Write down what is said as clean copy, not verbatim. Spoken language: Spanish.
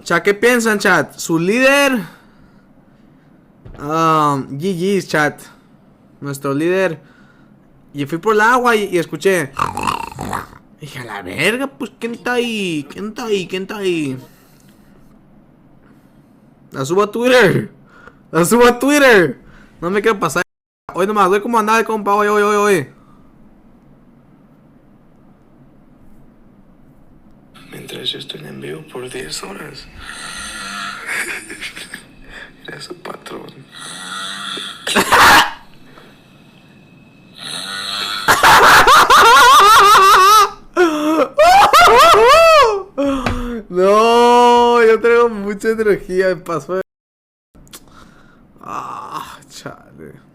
Chat, ¿qué piensan, chat? Su líder. GG's, chat. Nuestro líder. Y fui por el agua y escuché. Dije, a la verga, pues, ¿quién está ahí? ¿Quién está ahí? ¿Quién está ahí? La subo a Twitter. La subo a Twitter. No me quiero pasar. Hoy nomás, doy como andaba de compa. Hoy. Mientras yo estoy en vivo por 10 horas. Era su patrón. No, yo traigo mucha energía. Me pasó. Chale.